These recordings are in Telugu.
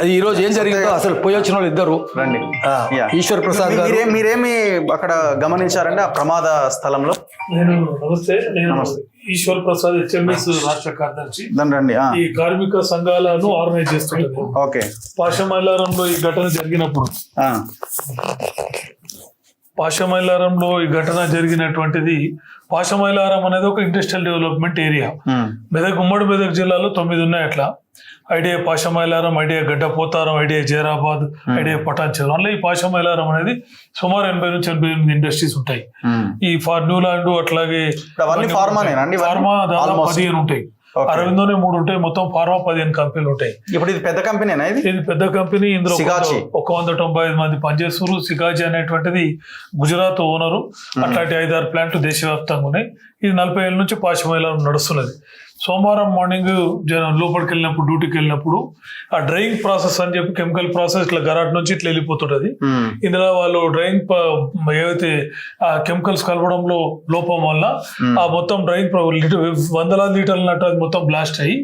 ఈ రోజు ఏం జరిగిందో అసలు పోయి వచ్చిన వాళ్ళు ఇద్దరు రండి. ఈశ్వర్ ప్రసాద్ గారు. మీరేమి అక్కడ గమనించారండి ఆ ప్రమాద స్థలంలో? నేను ఈశ్వర్ ప్రసాద్ హెచ్ఎంఎస్ రాష్ట్ర కార్యదర్శి. రండి. ఈ కార్మిక సంఘాలను ఆర్గనైజ్ చేస్తుంటారు. ఓకే. పాషమైలారంలో ఈ ఘటన జరిగినటువంటిది పాషమైలారం అనేది ఒక ఇండస్ట్రియల్ డెవలప్మెంట్ ఏరియా. ఉమ్మడి మెదక్ జిల్లాలో 9 ఉన్నాయి. అట్లా idea Pashamylaram, idea Gaddapotharam, idea Zaheerabad, idea Patancheru. అందులో ఈ పాషమైలారం అనేది సుమారు 80 నుంచి 88 ఇండస్ట్రీస్ ఉంటాయి. ఈ న్యూలాండ్ అట్లాగే ఫార్మా దాదాపు 15 ఉంటాయి. అరవిందోనే 3 ఉంటాయి. మొత్తం ఫార్మా 15 కంపెనీలు ఉంటాయి. ఇప్పుడు ఇది పెద్ద కంపెనీనా? ఇది పెద్ద కంపెనీ. ఇందులో 195 మంది పనిచేస్తున్నారు. సిగాజీ అనేటువంటిది గుజరాత్ ఓనరు. అట్లాంటి 5-6 ప్లాంట్లు దేశవ్యాప్తంగా ఉన్నాయి. ఇది 40 ఏళ్ళ నుంచి పాషమైలారం నడుస్తున్నది. సోమవారం మార్నింగ్ లోపలికి వెళ్ళినప్పుడు, డ్యూటీకి వెళ్ళినప్పుడు ఆ డ్రైయింగ్ ప్రాసెస్ అని చెప్పి కెమికల్ ప్రాసెస్ ఇట్లా గరాట్ నుంచి ఇట్లా వెళ్ళిపోతుంటది. ఇందులో వాళ్ళు డ్రైయింగ్ ఏవైతే ఆ కెమికల్స్ కలపడంలో లోపం వల్ల ఆ మొత్తం డ్రైయింగ్ వందలాది లీటర్లు అది మొత్తం బ్లాస్ట్ అయ్యి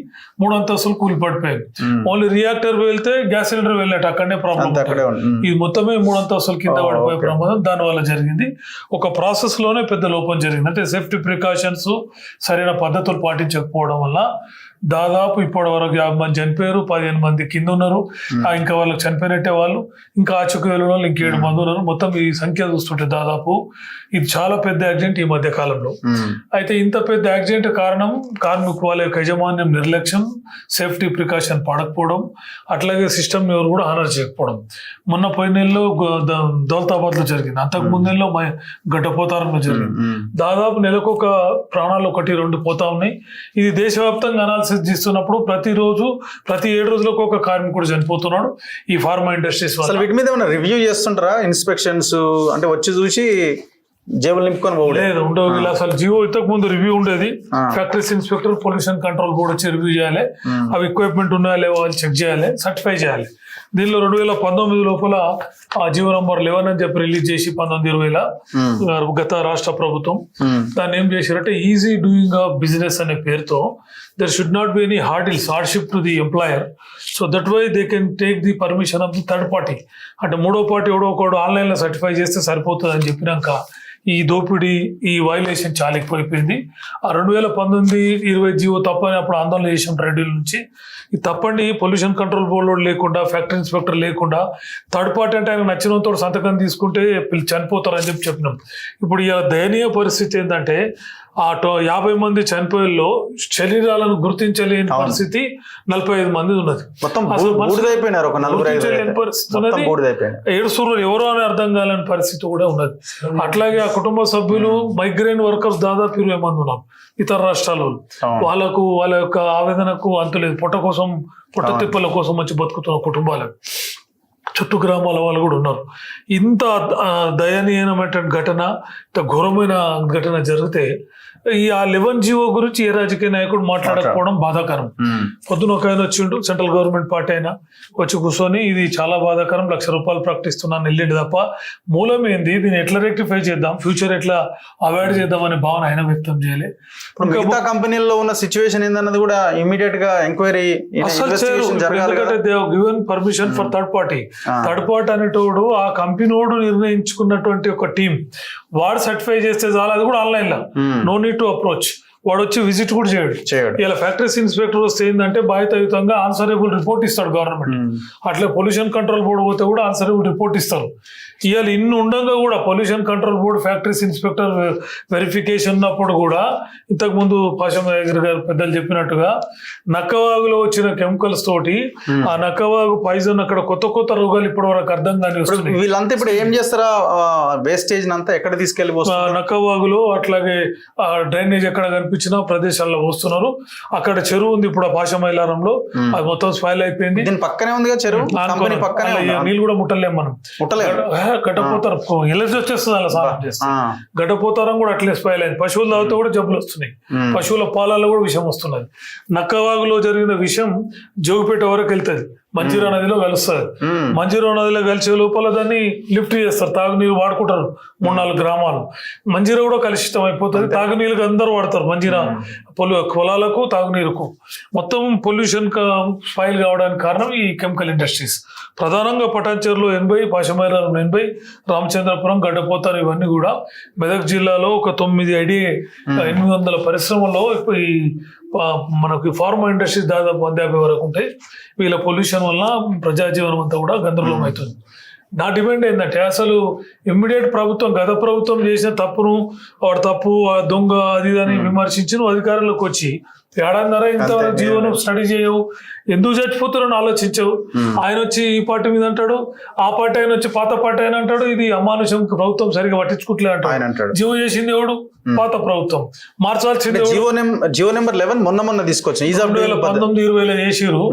3 అంతస్తులు కూలి పడిపోయాయి. ఓన్లీ రియాక్టర్ వెళ్తే గ్యాస్ సిలిండర్ వెళ్ళేట అక్కడనే ప్రాబ్లం. ఇది మొత్తమే 3 అంతస్తుల కింద పడిపోయే ప్రమాదం దాని వల్ల జరిగింది. ఒక ప్రాసెస్ లోనే పెద్ద లోపం జరిగింది. అంటే సేఫ్టీ ప్రికాషన్స్ సరైన పద్ధతులు పాటించకపోవడం వల్ల దాదాపు ఇప్పటి వరకు 50 మంది చనిపోయారు. 15 మంది కింద ఉన్నారు. ఇంకా వాళ్ళకి చనిపోయినట్టే వాళ్ళు. ఇంకా ఆచూకు వెళ్ళిన వాళ్ళు 7 మంది ఉన్నారు. మొత్తం ఈ సంఖ్య చూస్తుంటే దాదాపు ఇది చాలా పెద్ద యాక్సిడెంట్ ఈ మధ్య కాలంలో. అయితే ఇంత పెద్ద యాక్సిడెంట్ కారణం కార్మికు వాళ్ళ యొక్క యాజమాన్యం నిర్లక్ష్యం, సేఫ్టీ ప్రికాషన్ పడకపోవడం, అట్లాగే సిస్టమ్ ఎవరు కూడా ఆనర్ చేయకపోవడం. మొన్న పోయిన నెలలో దౌలతాబాద్ లో జరిగింది. అంతకు ముందు నెలలో గడ్డపోతారంలో జరిగింది. దాదాపు నెలకు ఒక ప్రాణాలు 1-2 పోతా ఉన్నాయి. ఇది దేశవ్యాప్తంగా అనాలిసిస్ చేస్తున్నప్పుడు ప్రతి 7 రోజులకు ఒక కార్మికుడు చనిపోతున్నాడు ఈ ఫార్మా ఇండస్ట్రీస్. అసలు వీటి మీద ఏమైనా రివ్యూ చేస్తుంటారా? ఇన్స్పెక్షన్స్ అంటే వచ్చి చూసి జేబులు నింపుకొని లేదు ఉండవు. అసలు జియో ఇంతకు ముందు రివ్యూ ఉండేది. Factories inspector, pollution control board వచ్చి రివ్యూ చేయాలి. అవి ఎక్విప్మెంట్ ఉన్నాయా లేవో అని చెక్ చేయాలి, సర్టిఫై చేయాలి. దీనిలో 2019 లోపల జియో నంబర్ 11 అని చెప్పి రిలీజ్ చేసి 19-20 గత రాష్ట్ర ప్రభుత్వం దాన్ని ఏం చేశారంటే ఈజీ డూయింగ్ ఆఫ్ బిజినెస్ అనే పేరుతో there should not be any hardship to the employer, so that way they can take the permission of the third party. అంటే 3వ పార్టీ ఎవడో ఒకడు ఆన్లైన్ లో సర్టిఫై చేస్తే సరిపోతుంది అని చెప్పినాక ఈ దోపిడీ, ఈ వైలేషన్ చాలా ఎక్కువైపోయింది. ఆ 2019-20 జీవో తప్పని అప్పుడు ఆందోళన చేసాం రెడ్డిల నుంచి. ఇది తప్పండి, పొల్యూషన్ కంట్రోల్ బోర్డు లేకుండా, ఫ్యాక్టరీ ఇన్స్పెక్టర్ లేకుండా థర్డ్ పార్టీ అంటే ఆయన నచ్చినంతో సంతకం తీసుకుంటే చనిపోతారని చెప్పినాం. ఇప్పుడు ఇలా దయనీయ పరిస్థితి ఏంటంటే ఆ 50 మంది చనిపోయేలో శరీరాలను గుర్తించలేని పరిస్థితి 45 మంది ఉన్నది. ఏడుస్తున్నారు ఎవరో అని అర్థం కాలేని పరిస్థితి కూడా ఉన్నది. అట్లాగే ఆ కుటుంబ సభ్యులు మైగ్రేన్ వర్కర్స్ దాదాపు 20 మంది ఉన్నారు ఇతర రాష్ట్రాల్లో. వాళ్ళ యొక్క ఆవేదనకు అంతులేదు. పొట్ట తిప్పల కోసం వచ్చి బతుకుతున్న కుటుంబాలకు చుట్టూ గ్రామాల వాళ్ళు కూడా ఉన్నారు. ఇంత దయనీయమైన ఘటన, ఇంత ఘోరమైన ఘటన జరిగితే ఈ 11 జీవో గురించి ఏ రాజకీయ నాయకుడు మాట్లాడకపోవడం బాధాకరం. పొద్దున ఒక ఆయన వచ్చిండు, సెంట్రల్ గవర్నమెంట్ పార్టీ అయినా వచ్చి కూర్చొని ఇది చాలా బాధాకరం, ₹1,00,000 ప్రకటిస్తున్నాను వెళ్ళిండి తప్ప మూలం ఏంది, దీన్ని ఎట్లా రెక్టిఫై చేద్దాం, ఫ్యూచర్ ఎట్లా అవాయిడ్ చేద్దాం అనే భావన ఆయన వ్యక్తం చేయలే. మిగతా కంపెనీల్లో ఉన్న సిచ్యువేషన్ ఏందన్నది కూడా ఇమీడియట్ గా enquiry given permission for third party అనేటోడు ఆ కంపెనీడు నిర్ణయించుకున్నటువంటి ఒక టీం వాడు సర్టిఫై చేస్తే చాలా, అది కూడా ఆన్లైన్ లో, నో నీడ్ టు అప్రోచ్. వాడు వచ్చి విజిట్ కూడా చేయడు. ఇలా ఫ్యాక్టరీస్ ఇన్స్పెక్టర్ వస్తే ఏంటంటే బాధ్యతాయుతంగా ఆన్సరబుల్ రిపోర్ట్ ఇస్తాడు గవర్నమెంట్. అట్లా పొల్యూషన్ కంట్రోల్ బోర్డు పోతే కూడా ఆన్సరబుల్ రిపోర్ట్ ఇస్తారు. ఇవాళ ఇన్ని ఉండగా కూడా pollution control board, factories inspector verification ఉన్నప్పుడు కూడా ఇంతకు ముందు పాషమయ్య గారు పెద్దలు చెప్పినట్టుగా నక్కవాగులో వచ్చిన కెమికల్స్ తోటి ఆ నక్కవాగు పాయిజన్ అక్కడ కొత్త రోగాలు ఇప్పటి వరకు అర్థం కానీ వస్తున్నాయి. వీళ్ళంతా ఇప్పుడు ఏం చేస్తారా, వేస్టేజ్ అంతా ఎక్కడ తీసుకెళ్ళి నక్కవాగులో అట్లాగే డ్రైనేజ్ ఎక్కడ కనిపించినా ప్రదేశాల్లో పోస్తున్నారు. అక్కడ చెరువు ఉంది ఇప్పుడు పాషమైలారంలో, అది మొత్తం స్పాయిల్ అయిపోయింది. దీని పక్కనే ఉంది చెరువు, నీళ్ళు కూడా ముట్టలేము మనం. గడ్డపోతారు ఎలర్జీ వచ్చేస్తుంది అలా స్నానం చేస్తే. గడ్డపోతారం కూడా అట్లే స్పాయిల్ అయింది. పశువులు తాగితే కూడా జబ్బులు వస్తున్నాయి. పశువుల పాలలో కూడా విషం వస్తున్నది. నక్కవాగులో జరిగిన విషయం జోగిపేట వరకు వెళ్తుంది, మంజీరా నదిలో కలుస్తుంది. మంజీరా నదిలో కలిసే లోపల దాన్ని లిఫ్ట్ చేస్తారు, తాగునీరు వాడుకుంటారు 3-4 గ్రామాలు. మంజీరా కూడా కలుషితం అయిపోతుంది, తాగునీళ్ళకి అందరూ వాడతారు. మంజీరా పొలాలకు తాగునీరుకు మొత్తం పొల్యూషన్ స్పాయిల్ కావడానికి కారణం ఈ కెమికల్ ఇండస్ట్రీస్. ప్రధానంగా పటాన్చెరులో 80, పాషమైలారం 80, రామచంద్రపురం, గడ్డపోతారు ఇవన్నీ కూడా మెదక్ జిల్లాలో ఒక 800 పరిశ్రమల్లో ఈ మనకి ఫార్మా ఇండస్ట్రీస్ దాదాపు 150 వరకు ఉంటాయి. వీళ్ళ పొల్యూషన్ వల్ల ప్రజాజీవనం అంతా కూడా గందరగోళం అవుతుంది. నా డిమాండ్ ఏంటంటే అసలు ఇమ్మీడియట్ ప్రభుత్వం, గత ప్రభుత్వం చేసిన తప్పును వాడు తప్పు దొంగ అది అని విమర్శించి నువ్వు అధికారంలోకి వచ్చి ఏడాదిన్నర ఇంతవరకు జీవనం స్టడీ చేయవు, ఎందుకు చచ్చిపోతారని ఆలోచించవు. ఆయన వచ్చి ఈ పార్టీ మీద అంటాడు, ఆ పార్టీ ఆయన వచ్చి పాత పార్టీ ఆయన అంటాడు. ఇది అమానుషం, ప్రభుత్వం సరిగా పట్టించుకుంటలే అంటాడు. జీవో చేసింది ఎవడు? పాత ప్రభుత్వం. మార్చాల్సింది జియో నెంబర్ 11 మొన్న తీసుకొచ్చారు. 2019-20 చేసిరు.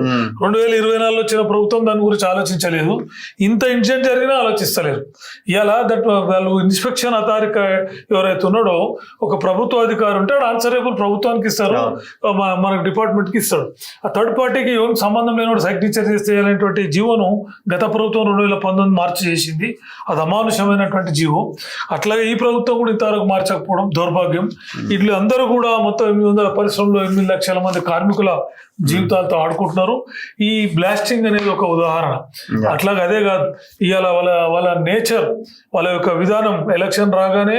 2024 వచ్చిన ప్రభుత్వం దాని గురించి ఆలోచించలేదు. ఇంత ఇన్సిడెంట్ జరిగినా ఆలోచిస్తలేరు. ఇలా దట్ వాళ్ళు ఇన్స్పెక్షన్ అథారిటీ ఎవరైతే ఉన్నాడో ఒక ప్రభుత్వ అధికారి ఉంటాడు, ఆన్సరేబుల్ ప్రభుత్వానికి ఇస్తారు, మన డిపార్ట్మెంట్ కి ఇస్తాడు. ఆ థర్డ్ పార్టీకి ఎవరికి సంబంధం లేనివాడు సిగ్నేచర్ చేస్తే అనేటువంటి జీవోను గత ప్రభుత్వం 2019 మార్చి చేసింది. అది అమానుషమైనటువంటి జీవో. అట్లాగే ఈ ప్రభుత్వం కూడా ఇంతవరకు మార్చకపోవడం దౌర్భాగ్యం. ఇట్లా అందరూ కూడా మొత్తం 800 పరిశ్రమలో 8 లక్షల మంది కార్మికుల జీవితాలతో ఆడుకుంటున్నారు. ఈ బ్లాస్టింగ్ అనేది ఒక ఉదాహరణ. అట్లాగే అదే కాదు, ఇవాళ వాళ్ళ నేచర్, వాళ్ళ యొక్క విధానం ఎలక్షన్ రాగానే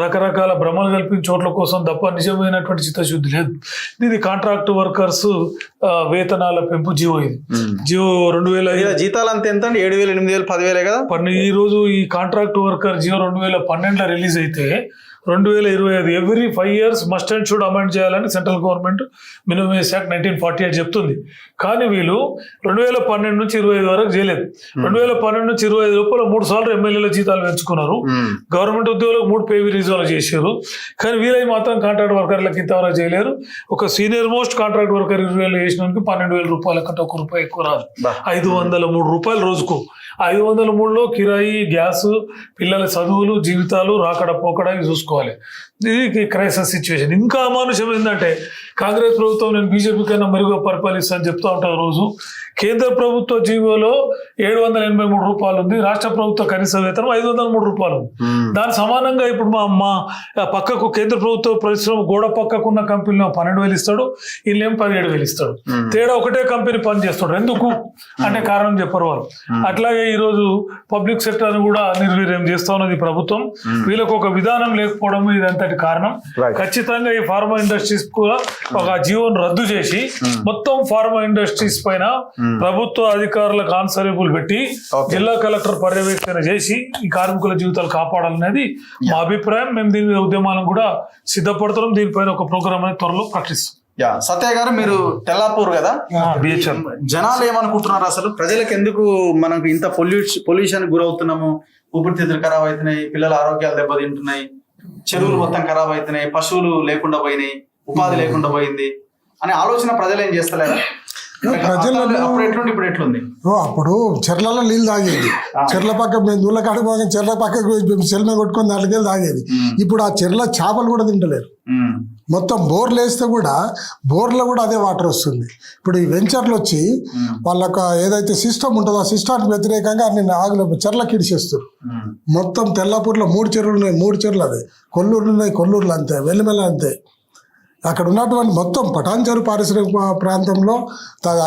రకరకాల భ్రమలు కల్పించే చోట్ల కోసం తప్ప నిజమైనటువంటి చిత్తశుద్ధి లేదు. ఇది కాంట్రాక్ట్ వర్కర్స్ వేతనాల పెంపు జీవో. ఇది జీవో 2000 జీతాలు అంత ఎంత అండి? 7,000, 8,000, 10,000 కదా. ఈ రోజు ఈ కాంట్రాక్ట్ వర్కర్ జీవో 2012 రిలీజ్ అయితే 2025 every 5 years must and should amend చేయాలని central government minimum wage act 1948 చెప్తుంది. కానీ వీళ్ళు 2012 నుంచి 25 వరకు చేయలేదు. 2012 నుంచి 25 లోపల 3 సార్లు ఎమ్మెల్యేల జీతాలు పెంచుకున్నారు. గవర్నమెంట్ ఉద్యోగులకు 3 పే రిజర్వ్ చేశారు. కానీ వీళ్ళకి మాత్రం కాంట్రాక్ట్ వర్కర్లకు ఇంతవరకు చేయలేరు. ఒక సీనియర్ మోస్ట్ కాంట్రాక్ట్ వర్కర్ 20,000 చేసినందుకు 12,000 రూపాయల కంటే ₹1 ఎక్కువ రాదు. 503 రూపాయలు. 503లో కిరాయి, గ్యాస్, పిల్లల చదువులు, జీవితాలు, రాకడ పోకడ చూసుకోవాలి. ఇది క్రైసిస్ సిచ్యువేషన్. ఇంకా అమానుషం ఏంటంటే కాంగ్రెస్ ప్రభుత్వం నేను బీజేపీ కన్నా మెరుగ్గా పరిపాలిస్తానని చెప్తా ఉంటాను రోజు. కేంద్ర ప్రభుత్వ జీవోలో 783 రూపాయలు ఉంది, రాష్ట్ర ప్రభుత్వ కనీస వేతనం 503 రూపాయలు ఉంది. దాని సమానంగా ఇప్పుడు మా పక్కకు కేంద్ర ప్రభుత్వ పరిశ్రమ గోడ పక్కకున్న కంపెనీలో 12,000 ఇస్తాడు, వీళ్ళేం 17,000 ఇస్తాడు. తేడా ఒకటే కంపెనీ పని చేస్తాడు. ఎందుకు అంటే కారణం చెప్పరు వాళ్ళు. అట్లాగే ఈరోజు పబ్లిక్ సెక్టర్ కూడా నిర్వీర్యం చేస్తా ఉన్నది ప్రభుత్వం. వీళ్ళకు ఒక విధానం లేకపోవడం ఇదంతటి కారణం. ఖచ్చితంగా ఈ ఫార్మా ఇండస్ట్రీస్ కూడా ఒక జీవోను రద్దు చేసి మొత్తం ఫార్మా ఇండస్ట్రీస్ పైన ప్రభుత్వ అధికారులకు ఆన్సరబుల్ పెట్టి జిల్లా కలెక్టర్ పర్యవేక్షణ చేసి ఈ కార్మికుల జీవితాలు కాపాడాలనేది మా అభిప్రాయం. మేము దీని మీద ఉద్యమాలను కూడా సిద్ధపడుతున్నాం. దీనిపైన ఒక ప్రోగ్రామ్ అనేది త్వరలో ప్రకటిస్తాం. సత్య గారు, మీరు తెల్లాపూర్ కదా, జనాలు ఏమనుకుంటున్నారు? అసలు ప్రజలకు ఎందుకు మనకు ఇంత పొల్యూషన్ గురవుతున్నాము? ఊపిరితిత్తులు ఖరాబ్ అవుతున్నాయి, పిల్లల ఆరోగ్యాలు దెబ్బతింటున్నాయి, చెరువులు మొత్తం ఖరాబ్ అవుతున్నాయి, పశువులు లేకుండా పోయినాయి, ఉపాధి లేకుండా పోయింది అనే ఆలోచన ప్రజలు ఏం చేస్తలేరా? అప్పుడు చెర్లలో నీళ్ళు తాగేది, చెర్ల పక్క దూళ్ళ కాడికి పోగా చెర్ల పక్కకు చెర్ల కొట్టుకొని దాంట్లోకి వెళ్ళి తాగేది. ఇప్పుడు ఆ చెర్ల చేపలు కూడా తింటలేరు. మొత్తం బోర్లు వేస్తే కూడా బోర్లో కూడా అదే వాటర్ వస్తుంది. ఇప్పుడు ఈ వెంచర్లు వచ్చి వాళ్ళకు ఏదైతే సిస్టమ్ ఉంటుందో ఆ సిస్టానికి వ్యతిరేకంగా అన్ని ఆగులు చెర్లకు ఇడిచేస్తారు. మొత్తం తెల్లాపూర్లో 3 చెరువులు ఉన్నాయి. 3 చెరువులు అదే, కొల్లూరులు ఉన్నాయి, కొల్లూరులు అంతే, వెల్లిమెల్ల అంతే. అక్కడ ఉన్నటువంటి మొత్తం పటాన్చెరు పారిశ్రామిక ప్రాంతంలో,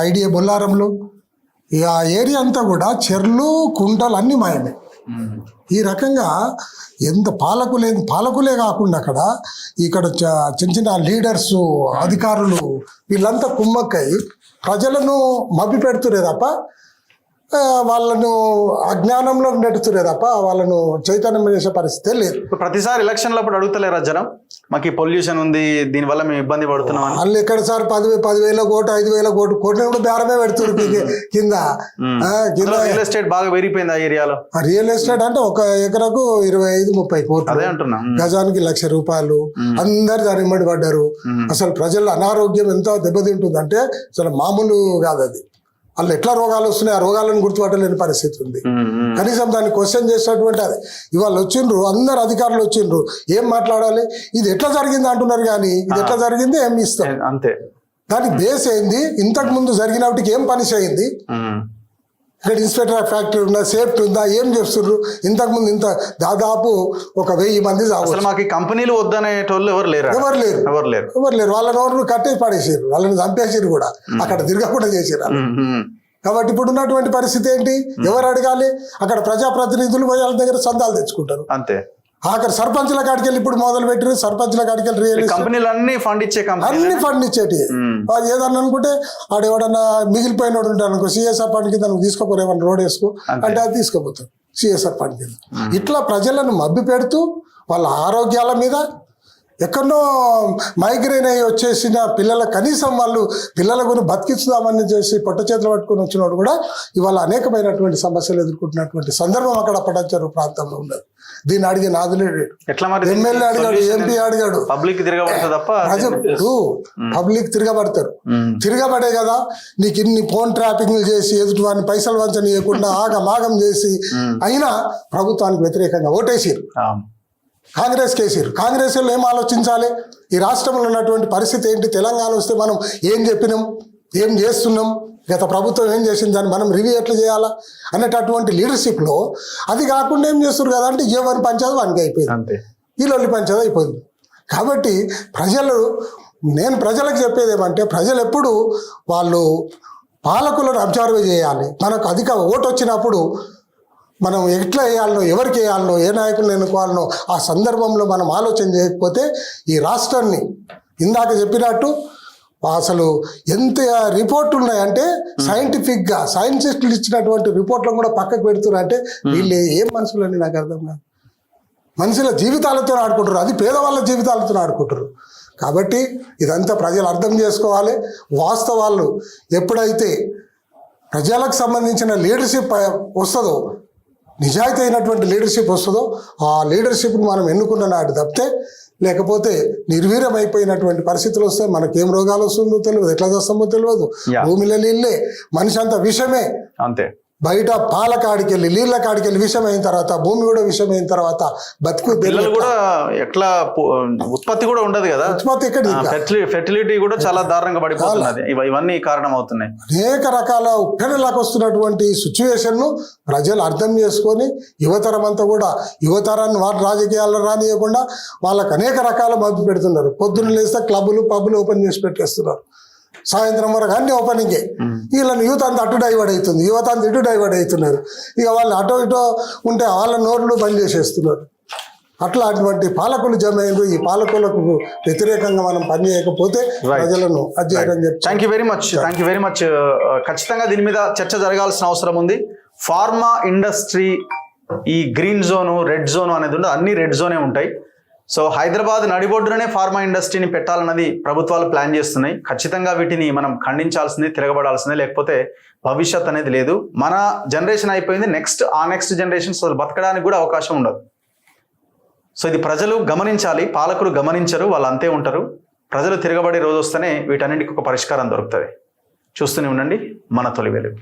ఐడియా బొల్లారంలో, ఆ ఏరియా అంతా కూడా చెర్లు, కుంటలు అన్నీ మాయమే. ఈ రకంగా ఎంత పాలకులే కాకుండా ఇక్కడ చిన్న చిన్న లీడర్స్, అధికారులు వీళ్ళంతా కుమ్మక్కై ప్రజలను మభ్య పెడుతురే తప్ప వాళ్ళను అజ్ఞానంలో నెట్టుతురే తప్ప వాళ్ళను చైతన్యం చేసే పరిస్థితే లేదు. ప్రతిసారి ఎలక్షన్లో అప్పుడు అడుగుతలేరా జనం, మాకు పొల్యూషన్ ఉంది, దీనివల్ల మేము ఇబ్బంది పడుతున్నాం? వాళ్ళు ఎక్కడ సార్ 10,000 కోటు, 5,000 కోటు, కోటిని కూడా బేరమే పెడుతున్నారు కింద. రియల్ ఎస్టేట్ బాగా పెరిగిపోయింది ఆ ఏరియాలో. రియల్ ఎస్టేట్ అంటే ఒక ఎకరకు 25-30 కోట్లు, అదే అంటున్నా, గజానికి ₹1,00,000. అందరు దాని ఇమ్మడి పడ్డారు. అసలు ప్రజల అనారోగ్యం ఎంత దెబ్బతింటుంది అంటే అసలు మామూలు కాదు. అది వాళ్ళు ఎట్లా రోగాలు వస్తున్నాయి, ఆ రోగాలను గుర్తుపట్టలేని పరిస్థితి ఉంది. కనీసం దాన్ని క్వశ్చన్ చేసినటువంటి అది ఇవాళ వచ్చిండ్రు, అందరు అధికారులు వచ్చిండ్రు, ఏం మాట్లాడాలి, ఇది ఎట్లా జరిగింది అంటున్నారు. కానీ ఇది ఎట్లా జరిగింది ఏం ఇస్తాం అంతే. దాని బేస్ ఏంది, ఇంతకు ముందు జరిగినప్పటికి ఏం పని చేయింది, ఇక్కడ ఇన్స్పెక్టర్ ఆఫ్ ఫ్యాక్టరీ ఉందా, సేఫ్టీ ఉందా, ఏం చేస్తున్నారు? ఇంతకుముందు ఇంత దాదాపు 1000 మంది అసలు మాకు ఈ కంపెనీలు వద్దనేటోళ్ళు ఎవరు లేరు. ఎవరు లేరు. వాళ్ళ నోరు కట్టేసి పడేసారు, వాళ్ళని చంపేసారు కూడా, అక్కడ తిరగకుండా చేసారు. కాబట్టి ఇప్పుడు ఉన్నటువంటి పరిస్థితి ఏంటి? ఎవరు అడగాలి? అక్కడ ప్రజాప్రతినిధులు వాళ్ళ దగ్గర సందాలు తెచ్చుకుంటారు అంతే. అక్కడ సర్పంచ్ల కాడికి వెళ్ళి ఇప్పుడు మొదలు పెట్టారు. సర్పంచ్ల కాడికి వెళ్ళి రియల్ కంపెనీలు అన్ని ఫండ్ ఇచ్చేటి. వాళ్ళు ఏదన్నా అనుకుంటే ఆడు ఎవడన్నా మిగిలిపోయిన వాడు ఉంటాడు అనుకో, సిఎస్ఆర్ ఫండ్ కింద నువ్వు తీసుకోపోరు, ఏమన్నా రోడ్ వేసుకో అంటే అది తీసుకోపోతారు సిఎస్ఆర్ ఫండ్ కింద. ఇట్లా ప్రజలను మభ్య పెడుతూ వాళ్ళ ఆరోగ్యాల మీద ఎక్కడో మైగ్రేన్ అయ్యి వచ్చేసిన పిల్లల కనీసం వాళ్ళు పిల్లల గురించి బతికించుదామని చేసి పొట్ట చేతులు పట్టుకుని వచ్చినోడు కూడా ఇవాళ అనేకమైనటువంటి సమస్యలు ఎదుర్కొంటున్నటువంటి సందర్భం అక్కడ పటాచారు ప్రాంతంలో ఉండదు. దీన్ని అడిగే నాదులేడు, ఎమ్మెల్యే అడిగాడు, ఎంపీ అడిగాడు. పబ్లిక్ పబ్లిక్ తిరగబడతారు. తిరగబడే కదా నీకు ఇన్ని ఫోన్ ట్రాపింగ్లు చేసి ఎదుటి వాడిని పైసలు వంచనీయకుండా ఆగమాగం చేసి అయినా ప్రభుత్వానికి వ్యతిరేకంగా ఓటేసారు. కాంగ్రెస్ కేసీఆర్. కాంగ్రెస్ ఏం ఆలోచించాలి? ఈ రాష్ట్రంలో ఉన్నటువంటి పరిస్థితి ఏంటి? తెలంగాణ వస్తే మనం ఏం చెప్పినాం, ఏం చేస్తున్నాం, గత ప్రభుత్వం ఏం చేసింది, దాన్ని మనం రివ్యూ ఎట్లా చేయాలా అనేటటువంటి లీడర్షిప్లో అది కాకుండా ఏం చేస్తారు కదా అంటే ఎవరి పంచాయతీ వానికి అయిపోయింది, వీళ్ళొల్లి పంచాయతీ అయిపోయింది. కాబట్టి నేను ప్రజలకు చెప్పేది ఏమంటే, ప్రజలు ఎప్పుడు వాళ్ళు పాలకులను అబ్జర్వ్ చేయాలి. మనకు అధిక ఓటు వచ్చినప్పుడు మనం ఎట్లా వేయాలనో, ఎవరికి వేయాలనో, ఏ నాయకులను ఎన్నుకోవాలనో ఆ సందర్భంలో మనం ఆలోచన చేయకపోతే ఈ రాష్ట్రాన్ని ఇందాక చెప్పినట్టు అసలు ఎంత రిపోర్ట్లు ఉన్నాయంటే సైంటిఫిక్గా సైంటిస్టులు ఇచ్చినటువంటి రిపోర్ట్లను కూడా పక్కకు పెడుతున్నారంటే వీళ్ళు ఏం మనుషులని నాకు అర్థం కాదు. మనుషుల జీవితాలతో ఆడుకుంటారు, అది పేదవాళ్ళ జీవితాలతో ఆడుకుంటారు. కాబట్టి ఇదంతా ప్రజలు అర్థం చేసుకోవాలి. వాస్తవాలు ఎప్పుడైతే ప్రజలకు సంబంధించిన లీడర్షిప్ వస్తుందో, నిజాయితీ అయినటువంటి లీడర్షిప్ వస్తుందో ఆ లీడర్షిప్ని మనం ఎన్నుకున్న నాటి తప్పితే, లేకపోతే నిర్వీర్యమైపోయినటువంటి పరిస్థితులు వస్తే మనకేం రోగాలు వస్తుందో తెలియదు, ఎట్లా చేస్తామో తెలియదు. భూమిలో నీళ్ళే, మనిషి అంత విషమే. అంతే. బయట పాల కాడికెళ్ళి నీళ్ళ కాడికెళ్ళి విషం అయిన తర్వాత, భూమి కూడా విషం అయిన తర్వాత బతుకు పిల్లలు కూడా ఎట్లా ఉత్పత్తి కూడా ఉండదు కదా. ఉత్పత్తి ఎక్కడ, ఫెర్టిలిటీ కూడా చాలా దారుణంగా పడిపోతున్నది. ఇవన్నీ కారణం అవుతున్నాయి. అనేక రకాల ఉప్పెనలకు వస్తున్నటువంటి సిచ్యువేషన్ ను ప్రజలు అర్థం చేసుకొని యువతరం అంతా కూడా యువతరాన్ని వాటి రాజకీయాల్లో రానియకుండా వాళ్ళకి అనేక రకాల మభ్య పెడుతున్నారు. పొద్దున్న లేస్తే క్లబ్బులు పబ్బులు ఓపెన్ చేసి పెట్టేస్తున్నారు, సాయంత్రం వరకు అన్ని ఓపెనింగే. వీళ్ళని యూత్ అంతా అటు డైవర్ట్ అవుతుంది, యువత అంతా ఇటు డైవర్ట్ అవుతున్నారు. ఇక వాళ్ళు అటో ఇటో ఉంటే వాళ్ళ నోర్లు బంద్ చేసేస్తున్నారు. అట్లా అటువంటి పాలకులు జమ అయ్యారు. ఈ పాలకులకు వ్యతిరేకంగా మనం పనిచేయకపోతే ప్రజలను అధ్యయనం చెప్తారు. Thank you very much. ఖచ్చితంగా దీని మీద చర్చ జరగాల్సిన అవసరం ఉంది. ఫార్మా ఇండస్ట్రీ ఈ గ్రీన్ జోను, రెడ్ జోను అనేది ఉండదు, అన్ని రెడ్ జోనే ఉంటాయి. సో హైదరాబాద్ నడిబొడ్డునే ఫార్మా ఇండస్ట్రీని పెట్టాలన్నది ప్రభుత్వాలు ప్లాన్ చేస్తున్నాయి. ఖచ్చితంగా వీటిని మనం ఖండించాల్సిందే, తిరగబడాల్సిందే, లేకపోతే భవిష్యత్ అనేది లేదు. మన జనరేషన్ అయిపోయింది, నెక్స్ట్ జనరేషన్ అసలు బతకడానికి కూడా అవకాశం ఉండదు. సో ఇది ప్రజలు గమనించాలి, పాలకులు గమనించరు, వాళ్ళు అంతే ఉంటారు. ప్రజలు తిరగబడే రోజు వస్తేనే వీటన్నిటికీ ఒక పరిష్కారం దొరుకుతుంది. చూస్తూనే ఉండండి మన తొలి వెలుగు.